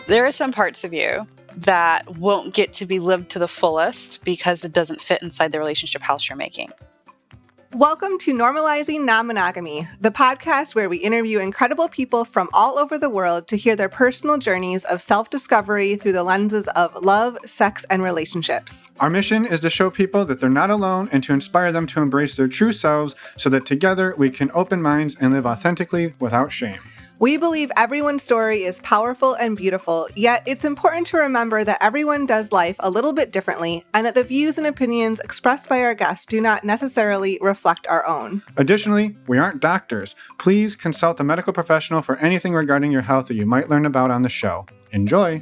There are some parts of you that won't get to be lived to the fullest because it doesn't fit inside the relationship house you're making. Welcome to Normalizing Non-Monogamy, the podcast where we interview incredible people from all over the world to hear their personal journeys of self-discovery through the lenses of love, sex, and relationships. Our mission is to show people that they're not alone and to inspire them to embrace their true selves so that together we can open minds and live authentically without shame. We believe everyone's story is powerful and beautiful, yet it's important to remember that everyone does life a little bit differently and that the views and opinions expressed by our guests do not necessarily reflect our own. Additionally, we aren't doctors. Please consult a medical professional for anything regarding your health that you might learn about on the show. Enjoy!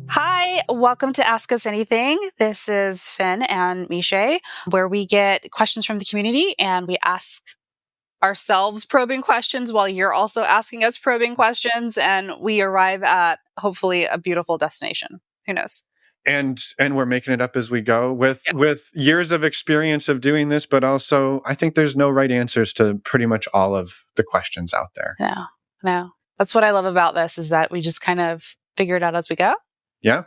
Hi, welcome to Ask Us Anything. This is Fin and Meshai, where we get questions from the community and we ask ourselves probing questions while you're also asking us probing questions, and we arrive at hopefully a beautiful destination. Who knows? And we're making it up as we go with years of experience of doing this, but also I think there's no right answers to pretty much all of the questions out there. No. That's what I love about this, is that we just kind of figure it out as we go. Yeah.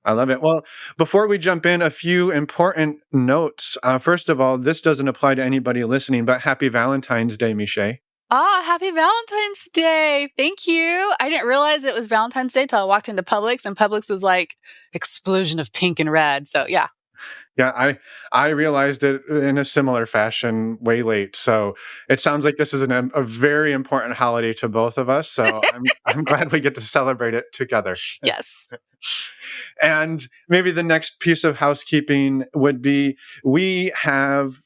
I love it. Well, before we jump in, a few important notes. First of all, this doesn't apply to anybody listening, but happy Valentine's Day, Meshai. Happy Valentine's Day. Thank you. I didn't realize it was Valentine's Day till I walked into Publix, and Publix was like explosion of pink and red. So yeah. Yeah, I realized it in a similar fashion way late. So it sounds like this is a very important holiday to both of us. So I'm glad we get to celebrate it together. Yes. And maybe the next piece of housekeeping would be, we have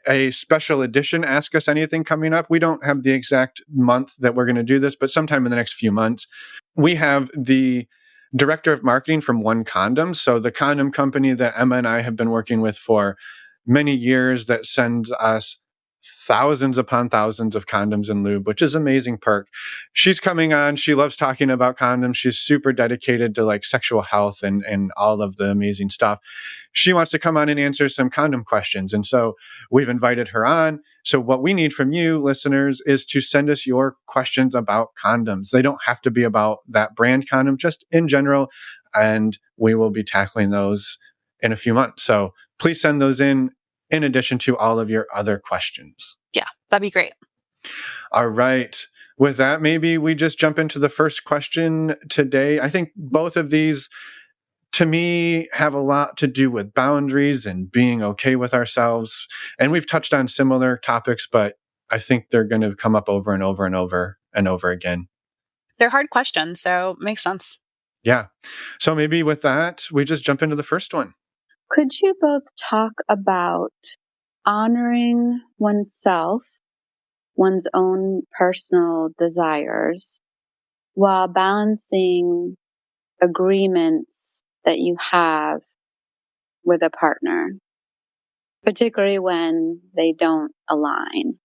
a special edition Ask Us Anything coming up. We don't have the exact month that we're going to do this, but sometime in the next few months. We have the director of marketing from One Condom. So the condom company that Emma and I have been working with for many years that sends us thousands upon thousands of condoms and lube, which is an amazing perk. She's coming on. She loves talking about condoms. She's super dedicated to like sexual health and all of the amazing stuff. She wants to come on and answer some condom questions. And so we've invited her on. So what we need from you listeners is to send us your questions about condoms. They don't have to be about that brand condom, just in general. And we will be tackling those in a few months. So please send those in addition to all of your other questions. Yeah, that'd be great. All right. With that, maybe we just jump into the first question today. I think both of these, to me, have a lot to do with boundaries and being okay with ourselves. And we've touched on similar topics, but I think they're going to come up over and over and over and over again. They're hard questions, so it makes sense. Yeah. So maybe with that, we just jump into the first one. Could you both talk about honoring oneself, one's own personal desires, while balancing agreements that you have with a partner, particularly when they don't align,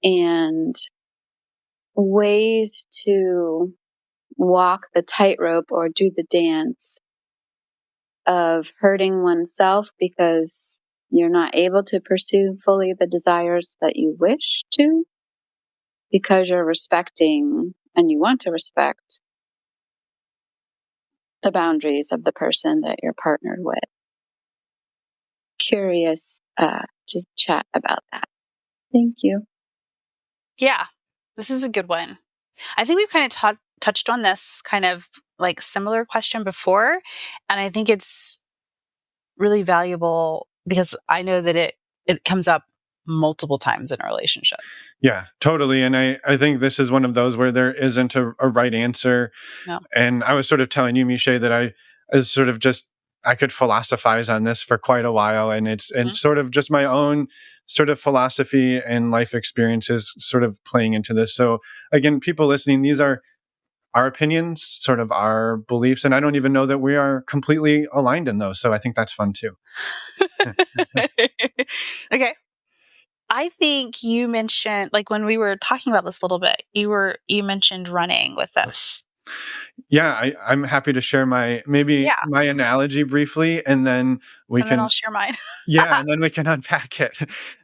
and ways to walk the tightrope or do the dance of hurting oneself because you're not able to pursue fully the desires that you wish to, because you're respecting and you want to respect the boundaries of the person that you're partnered with. Curious to chat about that. Thank you. Yeah, this is a good one. I think we've kind of touched on this kind of like similar question before. And I think it's really valuable because I know that it comes up multiple times in a relationship. Yeah, totally. And I think this is one of those where there isn't a right answer. No. And I was sort of telling you, Meshai, that I could philosophize on this for quite a while. And it's sort of just my own sort of philosophy and life experiences sort of playing into this. So again, people listening, these are our opinions, sort of our beliefs. And I don't even know that we are completely aligned in those. So I think that's fun too. Okay. I think you mentioned, like when we were talking about this a little bit, you mentioned running with us. Yeah, I'm happy to share Yeah, my analogy briefly, and then we and then I'll can share mine. yeah, and then we can unpack it.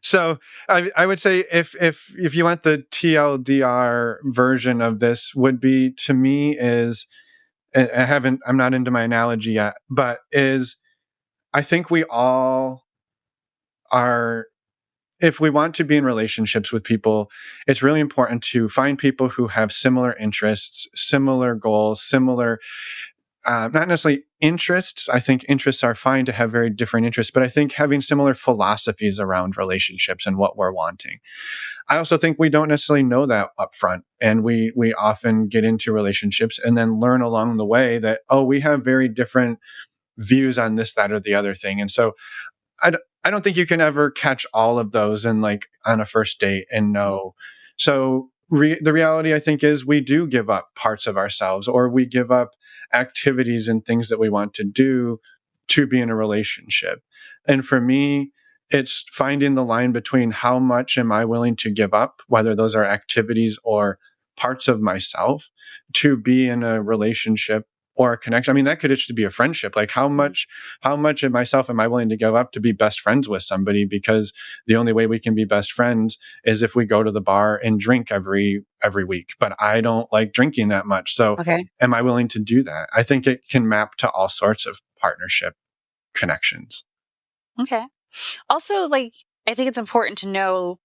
So I would say if you want the TLDR version of this, would be to me is I'm not into my analogy yet, but is I think we all are, if we want to be in relationships with people, it's really important to find people who have similar interests, similar goals, similar, not necessarily interests. I think interests are fine to have very different interests, but I think having similar philosophies around relationships and what we're wanting. I also think we don't necessarily know that up front. And we often get into relationships and then learn along the way that, oh, we have very different views on this, that, or the other thing. And so I don't think you can ever catch all of those in like on a first date and know. So the reality I think is we do give up parts of ourselves, or we give up activities and things that we want to do to be in a relationship. And for me, it's finding the line between how much am I willing to give up, whether those are activities or parts of myself, to be in a relationship or a connection. I mean, that could just be a friendship. Like how much of myself am I willing to give up to be best friends with somebody? Because the only way we can be best friends is if we go to the bar and drink every week. But I don't like drinking that much. So Okay. am I willing to do that? I think it can map to all sorts of partnership connections. Okay. Also, like, I think it's important to know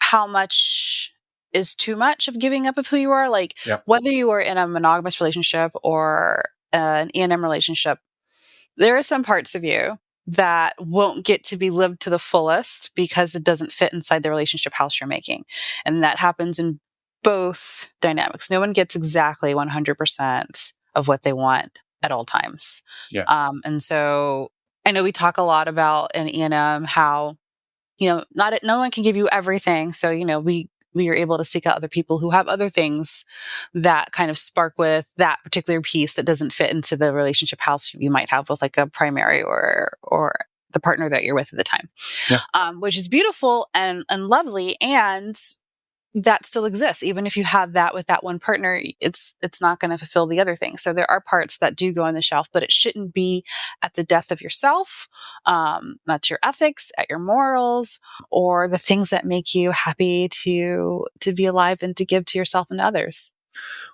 how much is too much of giving up of who you are. Like, Yeah. whether you are in a monogamous relationship or an E&M relationship, there are some parts of you that won't get to be lived to the fullest because it doesn't fit inside the relationship house you're making. And that happens in both dynamics. No one gets exactly 100% of what they want at all times. Yeah. And so I know we talk a lot about in E&M how, no one can give you everything. So, we are able to seek out other people who have other things that kind of spark with that particular piece that doesn't fit into the relationship house you might have with like a primary or the partner that you're with at the time. Yeah. Which is beautiful and lovely. And that still exists. Even if you have that with that one partner, it's not going to fulfill the other thing. So there are parts that do go on the shelf, but it shouldn't be at the death of yourself, at your ethics, at your morals, or the things that make you happy to be alive and to give to yourself and others.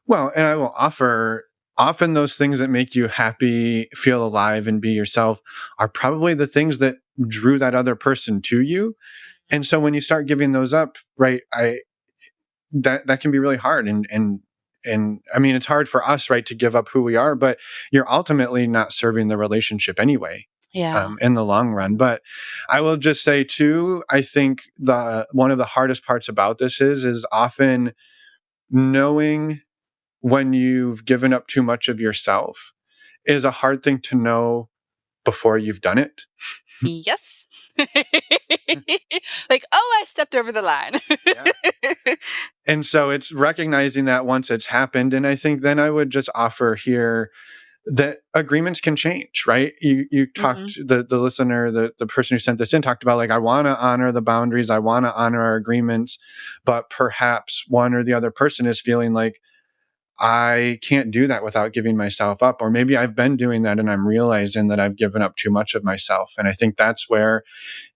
Well, and I will offer, often those things that make you happy, feel alive, and be yourself are probably the things that drew that other person to you. And so when you start giving those up, right, that can be really hard. And I mean, it's hard for us, right, to give up who we are, but you're ultimately not serving the relationship anyway. Yeah. In the long run. But I will just say too, I think one of the hardest parts about this is often knowing when you've given up too much of yourself is a hard thing to know before you've done it. Yes. Like, oh, I stepped over the line. Yeah. And so it's recognizing that once it's happened. And I think then I would just offer here that agreements can change, right? You talked, the listener, the person who sent this in talked about like, I want to honor the boundaries. I want to honor our agreements, but perhaps one or the other person is feeling like, I can't do that without giving myself up. Or maybe I've been doing that and I'm realizing that I've given up too much of myself. And I think that's where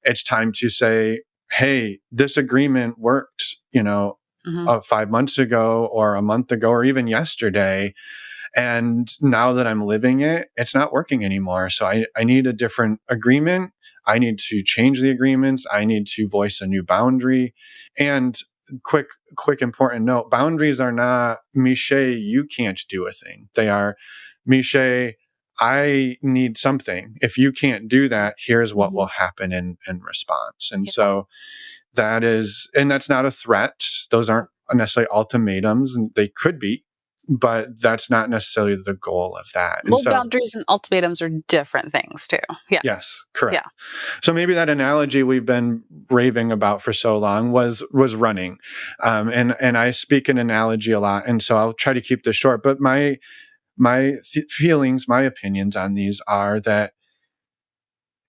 it's time to say, hey, this agreement worked, 5 months ago or a month ago or even yesterday. And now that I'm living it, it's not working anymore. So I need a different agreement. I need to change the agreements. I need to voice a new boundary. And quick important note, boundaries are not, Meshai, you can't do a thing. They are, Meshai, I need something. If you can't do that, here's what will happen in response. And so that's not a threat. Those aren't necessarily ultimatums, and they could be, but that's not necessarily the goal of that. And Well, so, boundaries and ultimatums are different things too. Yeah. yes, correct. Yeah. So maybe that analogy we've been raving about for so long was running, and I speak an analogy a lot, and so I'll try to keep this short. But my feelings, my opinions on these are that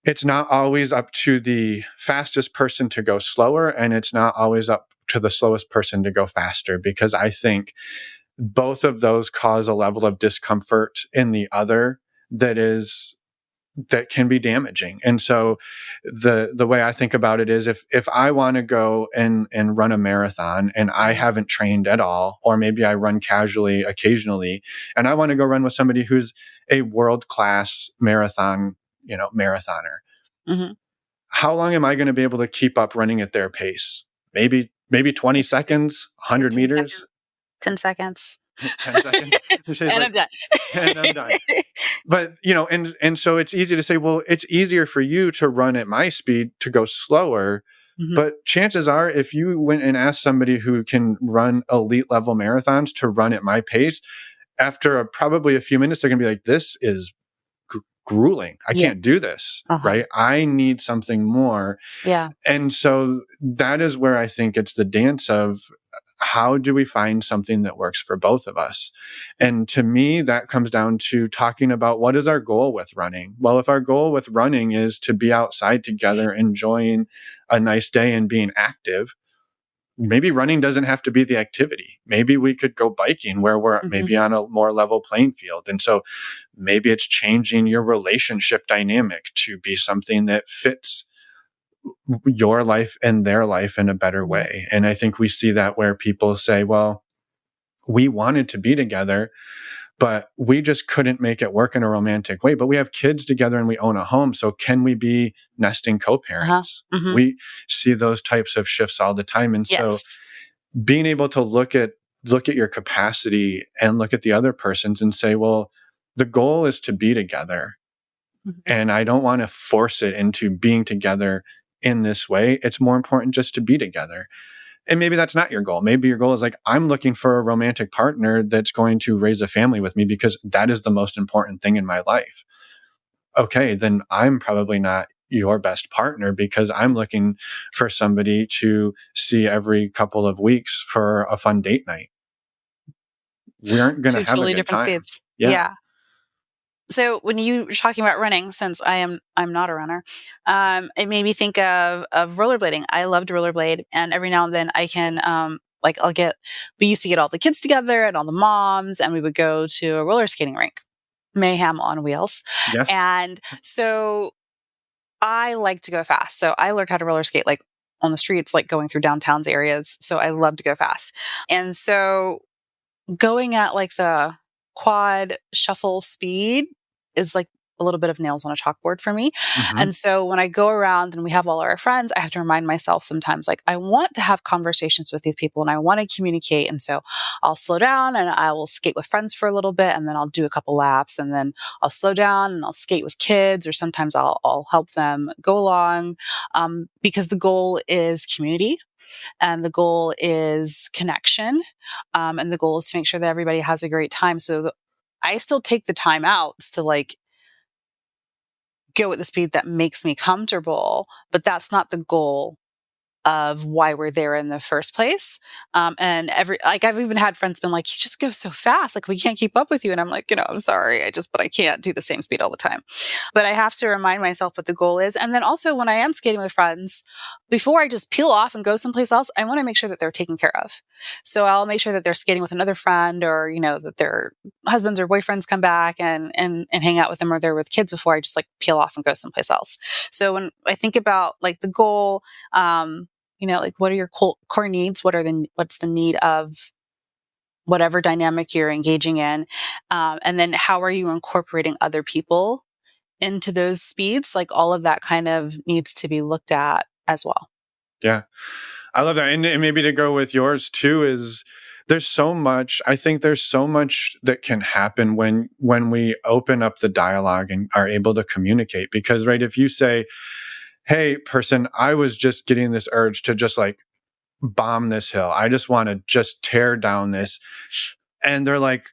it's not always up to the fastest person to go slower, and it's not always up to the slowest person to go faster, because I think both of those cause a level of discomfort in the other that can be damaging. And so the way I think about it is if I want to go and run a marathon and I haven't trained at all, or maybe I run casually occasionally, and I want to go run with somebody who's a world-class marathoner. Mm-hmm. How long am I going to be able to keep up running at their pace? Maybe 20 seconds, 100 meters, seconds, 10 seconds. 10 seconds. And I'm done. And I'm done. But, and so it's easy to say, well, it's easier for you to run at my speed to go slower. Mm-hmm. But chances are, if you went and asked somebody who can run elite level marathons to run at my pace, after probably a few minutes, they're going to be like, this is grueling. I can't do this, right? I need something more. Yeah. And so that is where I think it's the dance of, how do we find something that works for both of us? And to me, that comes down to talking about, what is our goal with running? Well, if our goal with running is to be outside together, enjoying a nice day and being active, maybe running doesn't have to be the activity. Maybe we could go biking where we're maybe on a more level playing field. And so maybe it's changing your relationship dynamic to be something that fits your life and their life in a better way. And I think we see that where people say, well, we wanted to be together, but we just couldn't make it work in a romantic way. But we have kids together and we own a home. So can we be nesting co-parents? We see those types of shifts all the time. And so being able to look at your capacity and look at the other person's and say, well, the goal is to be together. And I don't want to force it into being together in this way. It's more important just to be together. And maybe that's not your goal. Maybe your goal is like, I'm looking for a romantic partner that's going to raise a family with me because that is the most important thing in my life. Okay, then I'm probably not your best partner because I'm looking for somebody to see every couple of weeks for a fun date night. We aren't going to have totally a good different time. speeds. Yeah. So when you were talking about running, since I'm not a runner, it made me think of rollerblading. I love to rollerblade, and every now and then I can we used to get all the kids together and all the moms, and we would go to a roller skating rink, mayhem on wheels. Yes. And so I like to go fast. So I learned how to roller skate like on the streets, like going through downtown's areas. So I love to go fast. And so going at like the quad shuffle speed is like a little bit of nails on a chalkboard for me. And so when I go around and we have all our friends, I have to remind myself sometimes, like, I want to have conversations with these people and I want to communicate. And so I'll slow down and I will skate with friends for a little bit, and then I'll do a couple laps, and then I'll slow down and I'll skate with kids, or sometimes I'll help them go along, because the goal is community. And the goal is connection. And the goal is to make sure that everybody has a great time. So I still take the time out to like go at the speed that makes me comfortable, but that's not the goal of why we're there in the first place. And I've even had friends been like, you just go so fast. Like, we can't keep up with you. And I'm like, I'm sorry. But I can't do the same speed all the time. But I have to remind myself what the goal is. And then also when I am skating with friends, before I just peel off and go someplace else, I want to make sure that they're taken care of. So I'll make sure that they're skating with another friend, or, that their husbands or boyfriends come back and hang out with them, or they're with kids, before I just like peel off and go someplace else. So when I think about like the goal, like, what are your core needs? What's the need of whatever dynamic you're engaging in? And then how are you incorporating other people into those speeds? Like, all of that kind of needs to be looked at as well. Yeah. I love that. And maybe to go with yours too, is there's so much that can happen when we open up the dialogue and are able to communicate. Because, right, if you say, hey, person, I was just getting this urge to just like bomb this hill. I just want to just tear down this. And they're like,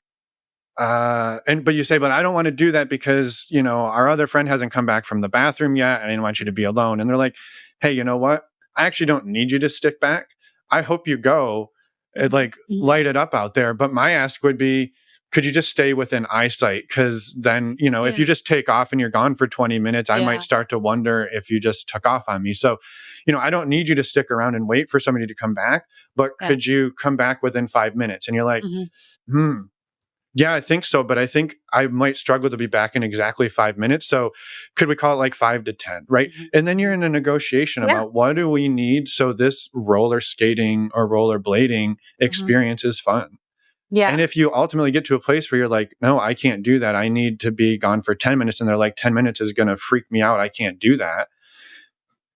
but you say, but I don't want to do that because, our other friend hasn't come back from the bathroom yet. And I didn't want you to be alone. And they're like, hey, you know what? I actually don't need you to stick back. I hope you go and like light it up out there. But my ask would be, could you just stay within eyesight? Because then, if you just take off and you're gone for 20 minutes, I might start to wonder if you just took off on me. So, I don't need you to stick around and wait for somebody to come back, but could you come back within 5 minutes? And you're like, yeah, I think so, but I think I might struggle to be back in exactly 5 minutes. So could we call it like 5 to 10, right? And then you're in a negotiation about what do we need so this roller skating or rollerblading experience is fun. Yeah. And if you ultimately get to a place where you're like, no, I can't do that. I need to be gone for 10 minutes. And they're like, 10 minutes is going to freak me out. I can't do that.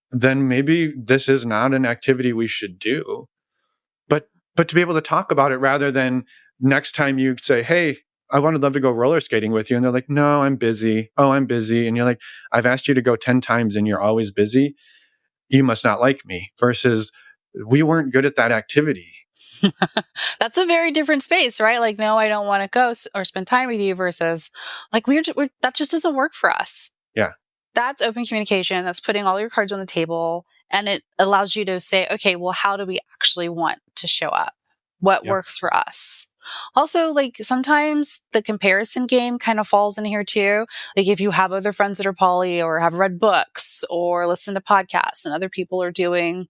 Then maybe this is not an activity we should do. But to be able to talk about it rather than next time you say, hey, I would love to go roller skating with you. And they're like, no, I'm busy. Oh, I'm busy. And you're like, I've asked you to go 10 times and you're always busy. You must not like me. Versus we weren't good at that activity. That's a very different space, right? Like, no, I don't want to go or spend time with you versus like, that just doesn't work for us. Yeah. That's open communication. That's putting all your cards on the table. And it allows you to say, okay, well, how do we actually want to show up? What works for us? Also, like sometimes the comparison game kind of falls in here too. Like if you have other friends that are poly or have read books or listen to podcasts and other people are doing,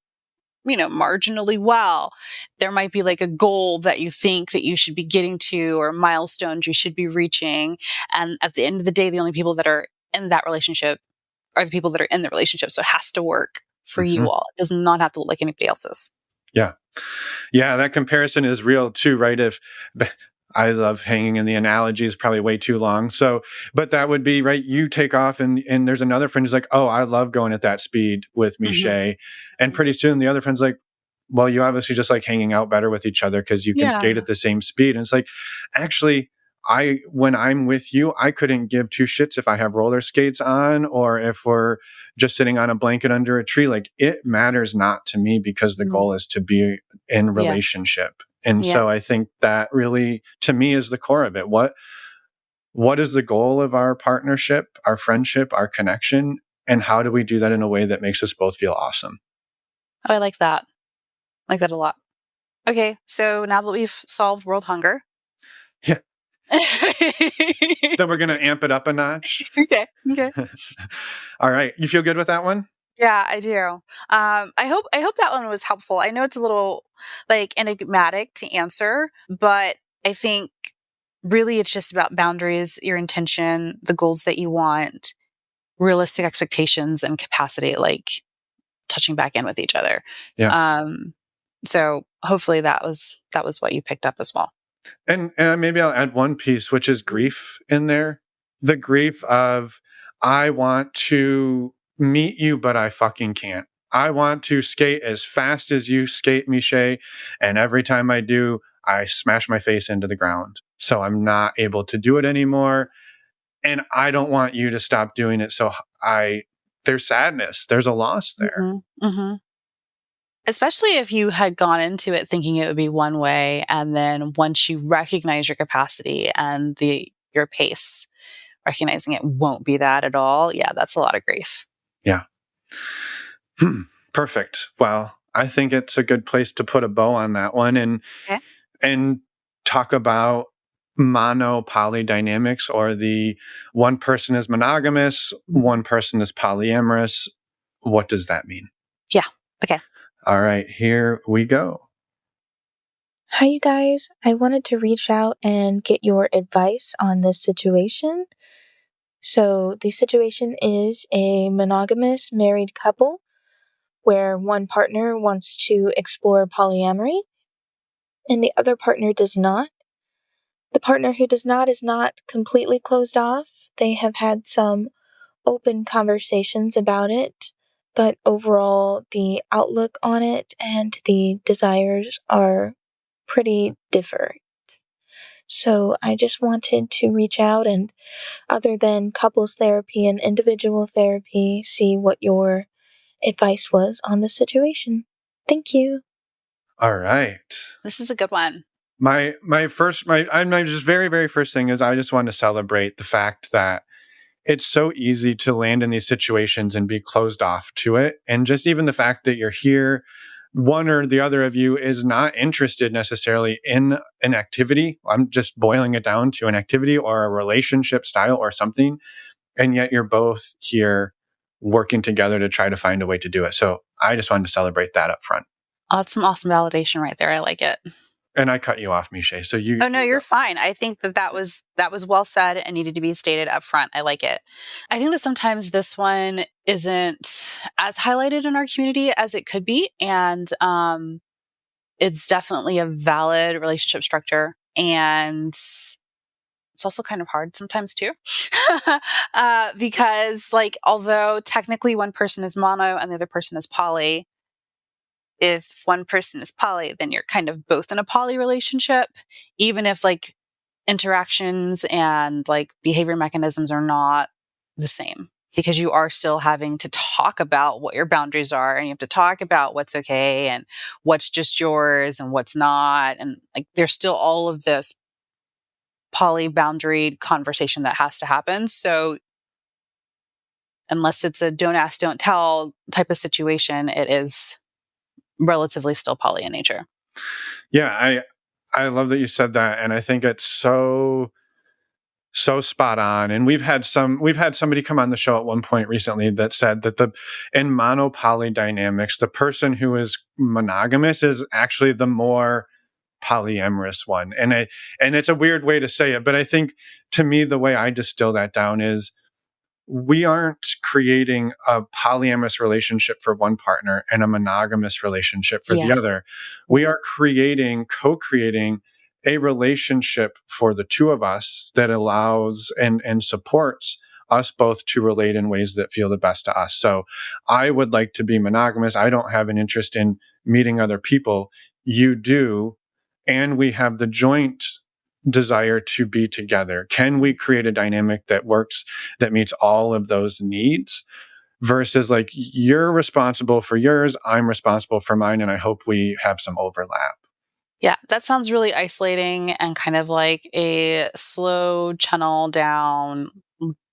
marginally well, there might be like a goal that you think that you should be getting to or milestones you should be reaching. And at the end of the day, the only people that are in that relationship are the people that are in the relationship. So it has to work for you all. It does not have to look like anybody else's. Yeah. Yeah, that comparison is real too, right? If I love hanging in the analogies, probably way too long. So, but that would be, right, you take off and there's another friend who's like, oh, I love going at that speed with Meshai. And pretty soon the other friend's like, well, you obviously just like hanging out better with each other because you can skate at the same speed. And it's like, actually, when I'm with you, I couldn't give two shits if I have roller skates on or if we're just sitting on a blanket under a tree. Like it matters not to me because the goal is to be in relationship. And so I think that really, to me, is the core of it. What is the goal of our partnership, our friendship, our connection? And how do we do that in a way that makes us both feel awesome? Oh, I like that. I like that a lot. Okay, so now that we've solved world hunger. Yeah. Then we're going to amp it up a notch. Okay. All right. You feel good with that one? Yeah, I do. I hope that one was helpful. I know it's a little like enigmatic to answer, but I think really it's just about boundaries, your intention, the goals that you want, realistic expectations and capacity, like touching back in with each other. Yeah. So hopefully that was what you picked up as well. And maybe I'll add one piece, which is grief in there. The grief of, I want to meet you, but I fucking can't. I want to skate as fast as you skate, Meshai. And every time I do, I smash my face into the ground. So I'm not able to do it anymore. And I don't want you to stop doing it. So there's sadness. There's a loss there. Especially if you had gone into it thinking it would be one way. And then once you recognize your capacity and your pace, recognizing it won't be that at all. Yeah, that's a lot of grief. Yeah. Perfect. Well, I think it's a good place to put a bow on that one and talk about mono-poly dynamics, or the one person is monogamous, one person is polyamorous. What does that mean? Yeah. Okay. All right, here we go. Hi, you guys. I wanted to reach out and get your advice on this situation. So the situation is a monogamous married couple where one partner wants to explore polyamory and the other partner does not. The partner who does not is not completely closed off. They have had some open conversations about it, but overall the outlook on it and the desires are pretty different. So I just wanted to reach out and, other than couples therapy and individual therapy, see what your advice was on the situation. Thank you. All right. This is a good one. My just very, very first thing is I just want to celebrate the fact that it's so easy to land in these situations and be closed off to it. And just even the fact that you're here, one or the other of you is not interested necessarily in an activity. I'm just boiling it down to an activity or a relationship style or something. And yet you're both here working together to try to find a way to do it. So I just wanted to celebrate that up front. Oh, that's some awesome validation right there. I like it. And I cut you off, Meshai. So you. Oh no, you're fine. I think that was well said and needed to be stated up front. I like it. I think that sometimes this one isn't as highlighted in our community as it could be, and it's definitely a valid relationship structure, and it's also kind of hard sometimes too, because like although technically one person is mono and the other person is poly, if one person is poly, then you're kind of both in a poly relationship, even if like interactions and like behavior mechanisms are not the same, because you are still having to talk about what your boundaries are, and you have to talk about what's okay and what's just yours and what's not. And like there's still all of this poly boundary conversation that has to happen. So unless it's a don't ask, don't tell type of situation, it is relatively still poly in nature. Yeah, I love that you said that, and I think it's so spot on. And we've had somebody come on the show at one point recently that said that in monopoly dynamics, the person who is monogamous is actually the more polyamorous one. And it's a weird way to say it, but I think to me the way I distill that down is we aren't creating a polyamorous relationship for one partner and a monogamous relationship for the other. We are co-creating a relationship for the two of us that allows and supports us both to relate in ways that feel the best to us. So I would like to be monogamous. I don't have an interest in meeting other people. You do. And we have the joint desire to be together. Can we create a dynamic that works, that meets all of those needs? Versus like you're responsible for yours, I'm responsible for mine, and I hope we have some overlap. Yeah, that sounds really isolating and kind of like a slow channel down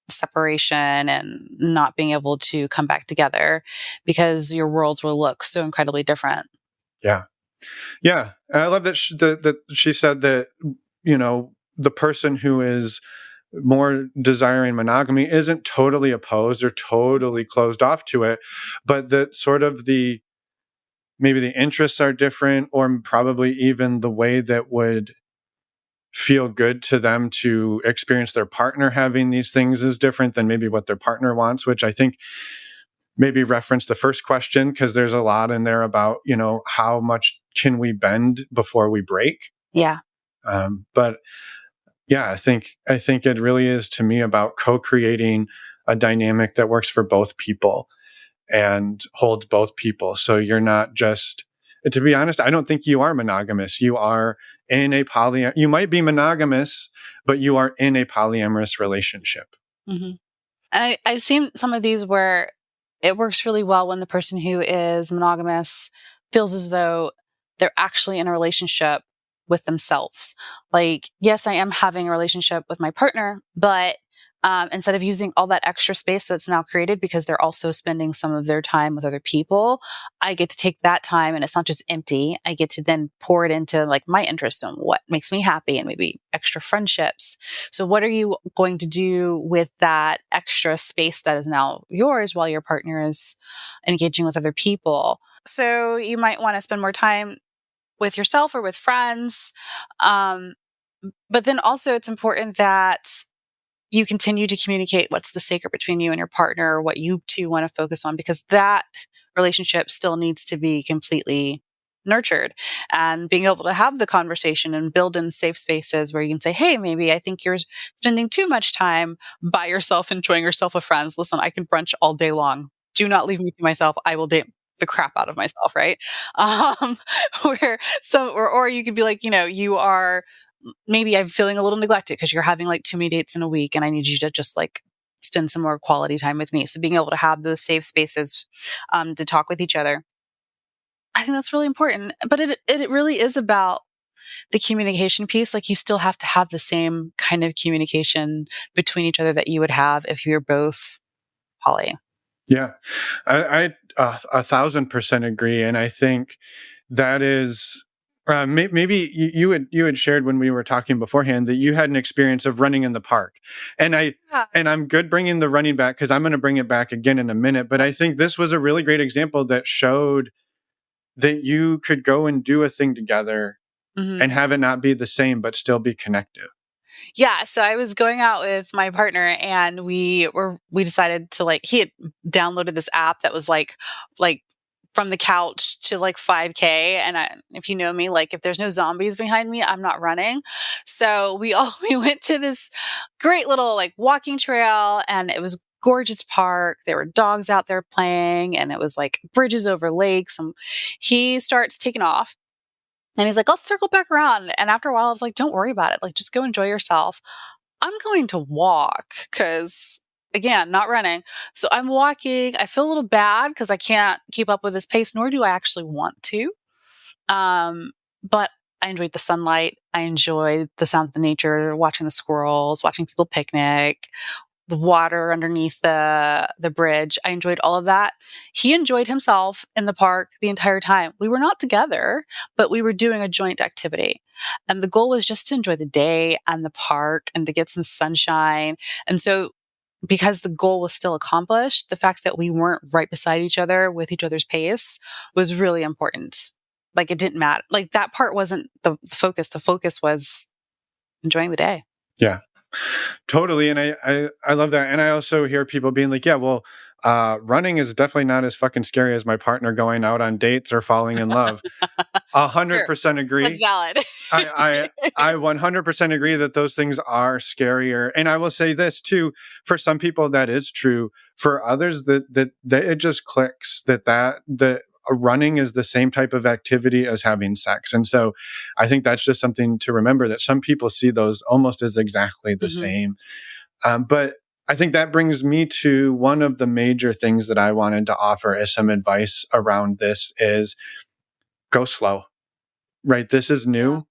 separation and not being able to come back together because your worlds will look so incredibly different. Yeah. Yeah. And I love that she said that, the person who is more desiring monogamy isn't totally opposed or totally closed off to it, but that sort of maybe the interests are different, or probably even the way that would feel good to them to experience their partner having these things is different than maybe what their partner wants, which I think maybe reference the first question, because there's a lot in there about, how much can we bend before we break? Yeah. But yeah, I think it really is to me about co-creating a dynamic that works for both people and holds both people. So you're not just, to be honest, I don't think you are monogamous. You are in a you might be monogamous, but you are in a polyamorous relationship. Mm-hmm. And I've seen some of these where it works really well when the person who is monogamous feels as though they're actually in a relationship with themselves. Like, yes, I am having a relationship with my partner, but instead of using all that extra space that's now created because they're also spending some of their time with other people, I get to take that time and it's not just empty. I get to then pour it into like my interests and what makes me happy and maybe extra friendships. So what are you going to do with that extra space that is now yours while your partner is engaging with other people? So you might want to spend more time with yourself or with friends. But then also it's important that you continue to communicate what's the sacred between you and your partner, what you two want to focus on, because that relationship still needs to be completely nurtured. And being able to have the conversation and build in safe spaces where you can say, hey, maybe I think you're spending too much time by yourself, enjoying yourself with friends. Listen, I can brunch all day long. Do not leave me to myself. I will date the crap out of myself, right? Or you could be like, you are, maybe I'm feeling a little neglected because you're having like too many dates in a week and I need you to just like spend some more quality time with me. So being able to have those safe spaces to talk with each other, I think that's really important. But it really is about the communication piece. Like you still have to have the same kind of communication between each other that you would have if you're both poly. Yeah, I 1,000% agree, and I think that is maybe you had shared when we were talking beforehand that you had an experience of running in the park, and Yeah. I'm good bringing the running back because I'm going to bring it back again in a minute. But I think this was a really great example that showed that you could go and do a thing together Mhm. and have it not be the same, but still be connective. Yeah, so I was going out with my partner and we decided to he had downloaded this app that was like from the couch to like 5K. And if you know me, like if there's no zombies behind me, I'm not running. So we went to this great little like walking trail, and it was gorgeous park. There were dogs out there playing, and it was like bridges over lakes. And he starts taking off. And he's like, I'll circle back around. And after a while, I was like, don't worry about it. Like, just go enjoy yourself. I'm going to walk because, again, not running. So I'm walking. I feel a little bad because I can't keep up with his pace, nor do I actually want to. But I enjoyed the sunlight. I enjoyed the sounds of the nature, watching the squirrels, watching people picnic, the water underneath the bridge. I enjoyed all of that. He enjoyed himself in the park the entire time. We were not together, but we were doing a joint activity. And the goal was just to enjoy the day and the park and to get some sunshine. And so because the goal was still accomplished, the fact that we weren't right beside each other with each other's pace was really important. Like it didn't matter. Like that part wasn't the focus. The focus was enjoying the day. Yeah. Totally. And I love that. And I also hear people being like, yeah, well, running is definitely not as fucking scary as my partner going out on dates or falling in love. Sure. 100% That's agree. valid. I 100% agree that those things are scarier. And I will say this too, for some people that is true. For others that it just clicks that running is the same type of activity as having sex. And so I think that's just something to remember, that some people see those almost as exactly the same. But I think that brings me to one of the major things that I wanted to offer as some advice around this is go slow, right? This is new.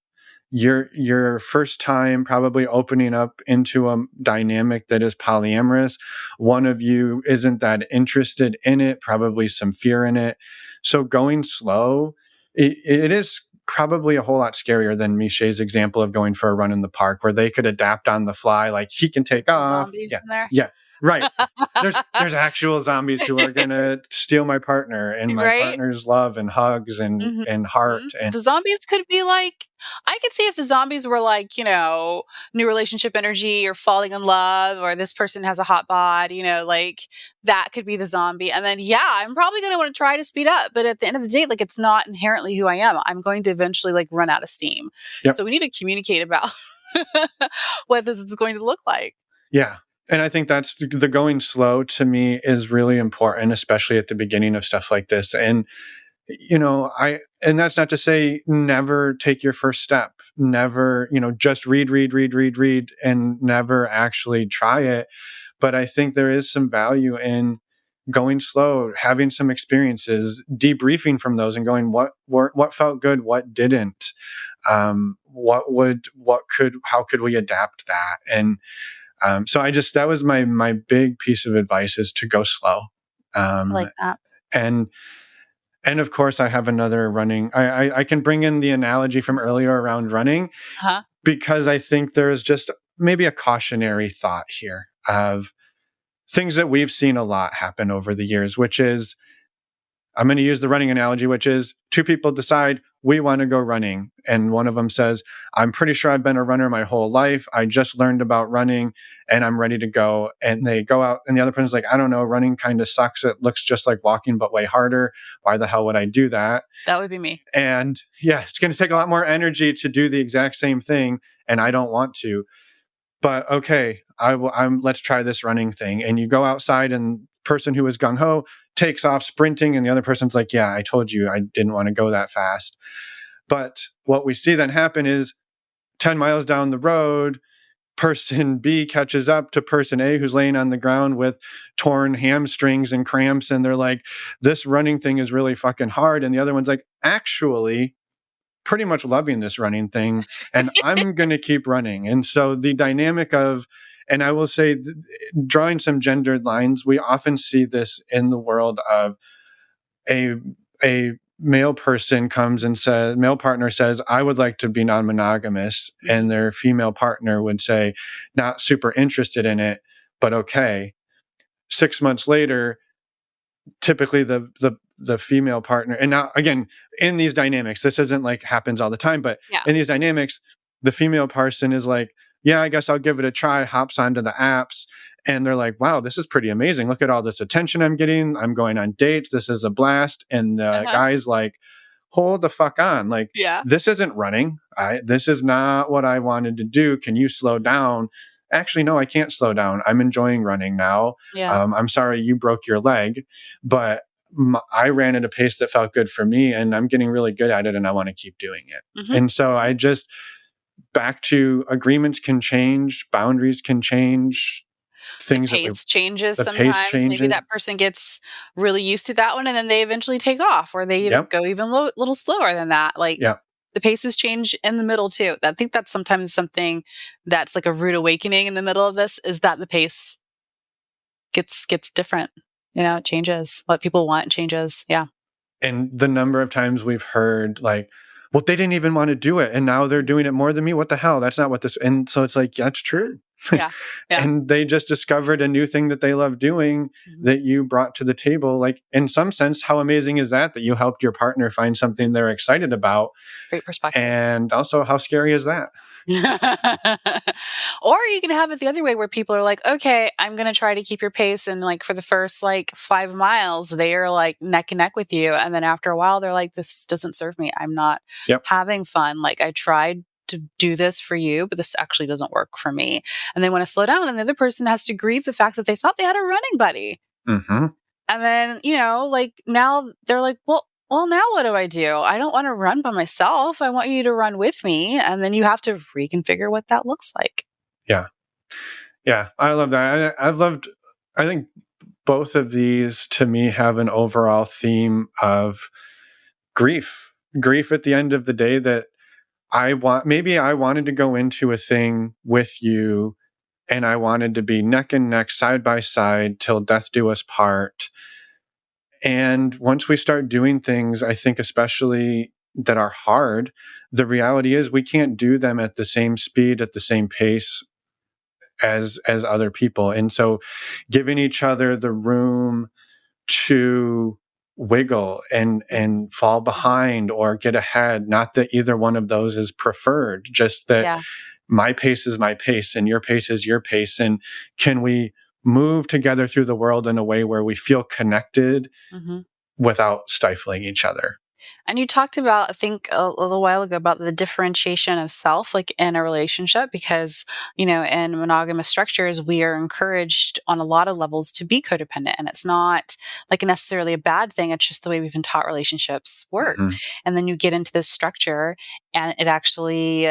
Your first time probably opening up into a dynamic that is polyamorous. One of you isn't that interested in it, probably some fear in it. So going slow, it is probably a whole lot scarier than Meshai's example of going for a run in the park, where they could adapt on the fly, like he can take Some off. zombies Yeah. in there. Yeah. Right. There's actual zombies who are gonna steal my partner and my Right? partner's love and hugs Mhm. and heart. And The zombies could be like, I could see if the zombies were like, new relationship energy or falling in love or this person has a hot bod, like that could be the zombie. And then, yeah, I'm probably going to want to try to speed up. But at the end of the day, like it's not inherently who I am. I'm going to eventually like run out of steam. yep. So we need to communicate about what this is going to look like. Yeah. And I think that's the going slow to me is really important, especially at the beginning of stuff like this. And, and that's not to say never take your first step, never, just read, and never actually try it. But I think there is some value in going slow, having some experiences, debriefing from those and going, what felt good, what didn't, how could we adapt that? And, so that was my big piece of advice, is to go slow. I like that. And of course I have another running. I can bring in the analogy from earlier around running, Huh? because I think there's just maybe a cautionary thought here of things that we've seen a lot happen over the years, which is, I'm going to use the running analogy, which is two people decide we want to go running. And one of them says, I'm pretty sure I've been a runner my whole life. I just learned about running and I'm ready to go. And they go out and the other person's like, I don't know, running kind of sucks. It looks just like walking, but way harder. Why the hell would I do that? That would be me. And yeah, it's going to take a lot more energy to do the exact same thing. And I don't want to. But okay, let's try this running thing. And you go outside and person who is gung ho takes off sprinting. And the other person's like, yeah, I told you I didn't want to go that fast. But what we see then happen is 10 miles down the road, person B catches up to person A who's laying on the ground with torn hamstrings and cramps. And they're like, this running thing is really fucking hard. And the other one's like, actually, pretty much loving this running thing and I'm going to keep running. And so the dynamic of And I will say, drawing some gendered lines, we often see this in the world of a male person comes and says, male partner says, I would like to be non-monogamous. And their female partner would say, not super interested in it, but okay. 6 months later, typically the female partner, and now again, in these dynamics, this isn't like happens all the time, but in these dynamics, the female person is like, yeah, I guess I'll give it a try, hops onto the apps, and they're like, wow, this is pretty amazing. Look at all this attention I'm getting. I'm going on dates. This is a blast. And the guy's like, hold the fuck on. Like, this isn't running. This is not what I wanted to do. Can you slow down? Actually, no, I can't slow down. I'm enjoying running now. I'm sorry you broke your leg, but I ran at a pace that felt good for me, and I'm getting really good at it, and I want to keep doing it. And so I just, back to agreements can change, boundaries can change, things the pace changes sometimes. Maybe that person gets really used to that one, and then they eventually take off, or they go even a little slower than that. Like, the paces change in the middle too. I think that's sometimes something that's like a rude awakening in the middle of this, is that the pace gets different. It changes. What people want changes. Yeah. And the number of times we've heard like, well, they didn't even want to do it, and now they're doing it more than me. What the hell? That's not what this. And so it's like, that's true. Yeah. And they just discovered a new thing that they love doing that you brought to the table. Like, in some sense, how amazing is that you helped your partner find something they're excited about? Great perspective. And also, how scary is that? Or you can have it the other way, where people are like, okay, I'm going to try to keep your pace. And like for the first 5 miles, they are like neck and neck with you. And then after a while, they're like, this doesn't serve me. I'm not having fun. Like, I tried to do this for you, but this actually doesn't work for me. And they want to slow down. And the other person has to grieve the fact that they thought they had a running buddy. And then, now they're like, well, now what do? I don't want to run by myself. I want you to run with me. And then you have to reconfigure what that looks like. Yeah. Yeah. I love that. I think both of these to me have an overall theme of grief at the end of the day, that maybe I wanted to go into a thing with you, and I wanted to be neck and neck, side by side, till death do us part. And once we start doing things, I think especially that are hard, the reality is we can't do them at the same speed, at the same pace as other people. And so giving each other the room to wiggle and fall behind or get ahead, not that either one of those is preferred, just that my pace is my pace and your pace is your pace. And can we move together through the world in a way where we feel connected without stifling each other? And you talked about, I think a little while ago, about the differentiation of self, like in a relationship, because, in monogamous structures, we are encouraged on a lot of levels to be codependent. And it's not like necessarily a bad thing. It's just the way we've been taught relationships work. And then you get into this structure, and it actually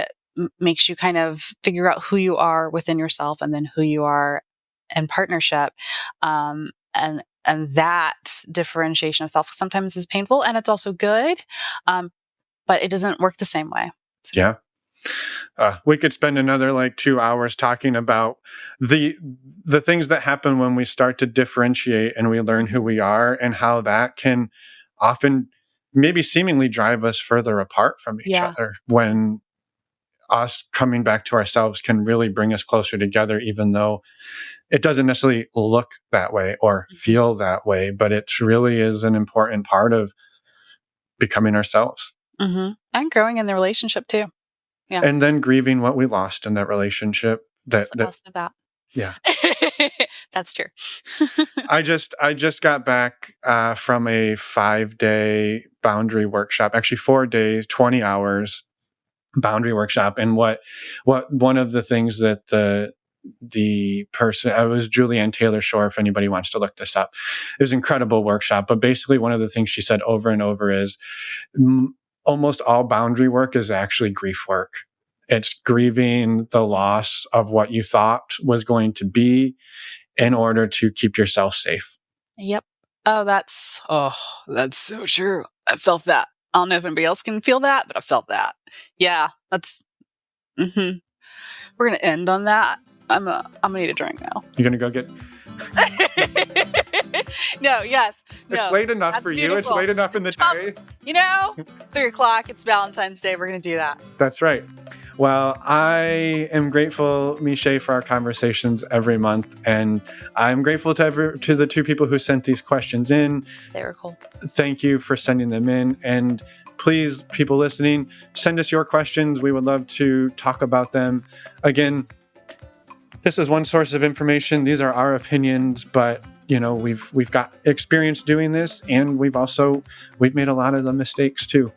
makes you kind of figure out who you are within yourself, and then who you are in partnership. And that differentiation of self sometimes is painful, and it's also good, but it doesn't work the same way. Yeah. We could spend another 2 hours talking about the things that happen when we start to differentiate and we learn who we are, and how that can often maybe seemingly drive us further apart from each other, when us coming back to ourselves can really bring us closer together, even though it doesn't necessarily look that way or feel that way, but it really is an important part of becoming ourselves. And growing in the relationship too. Yeah. And then grieving what we lost in that relationship. That. Yeah. That's true. I just got back from a 5-day boundary workshop, actually 4 days, 20 hours boundary workshop. And what one of the things that the person, it was Julianne Taylor Shore, if anybody wants to look this up. It was an incredible workshop, but basically one of the things she said over and over is almost all boundary work is actually grief work. It's grieving the loss of what you thought was going to be in order to keep yourself safe. Yep. Oh, that's so true. I felt that. I don't know if anybody else can feel that, but I felt that. Yeah, that's, we're going to end on that. I'm gonna need a drink now. You're going to go get... No, yes. It's No, late enough that's for you. It's beautiful. late enough in the day. 3:00, it's Valentine's Day. We're going to do that. That's right. Well, I am grateful, Meshai, for our conversations every month. And I'm grateful to the two people who sent these questions in. They were cool. Thank you for sending them in. And please, people listening, send us your questions. We would love to talk about them. Again, this is one source of information. These are our opinions, but we've got experience doing this, and we've made a lot of the mistakes too.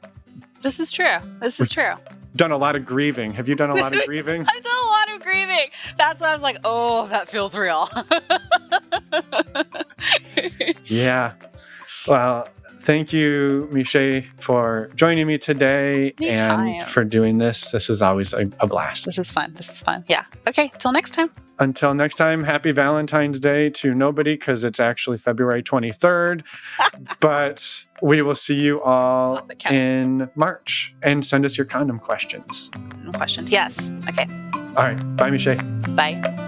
This is true. Done a lot of grieving. Have you done a lot of grieving? I've done a lot of grieving. That's why I was like, oh, that feels real. Yeah. Well, thank you, Meshai, for joining me today. Anytime. And for doing this. This is always a blast. This is fun. Yeah. Okay. Till next time. Until next time, happy Valentine's Day to nobody, because it's actually February 23rd. But we will see you all in March. And send us your condom questions. Yes. Okay. All right. Bye, Meshai. Bye.